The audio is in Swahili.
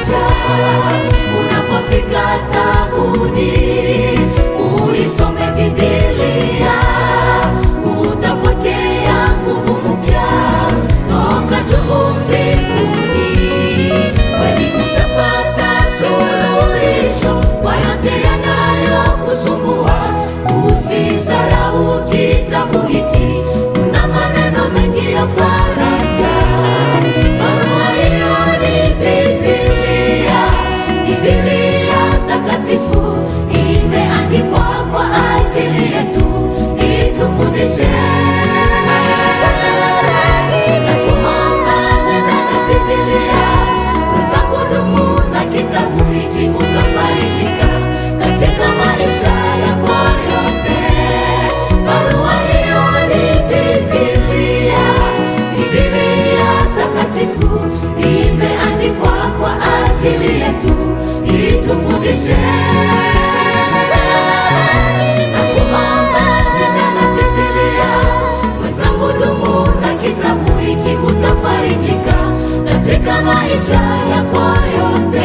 faraja. Unapofika taabuni, uisome Biblia, utapokea nguvu mpya toka juu mbinguni. Kweli utapata suluhisho kwa yote yanayokusumbua. Usizarau kitabu hiki, kuna maneno mengi ya faraja. Barua hiyo ni Biblia, Biblia takatifu, imeandikwa kwa ajili yetu, itufundishe na kuomba. Nenda na Biblia wenzangu, dumu na kitabu hiki, utafarijika katika maisha yako yote. Barua hiyo ni Biblia, Biblia takatifu, imeandikwa kwa ajili yetu, itufundishe na kuomba. Nenda na Biblia wenzangu, dumu na kitabu hiki, utafarijika katika maisha yako yote.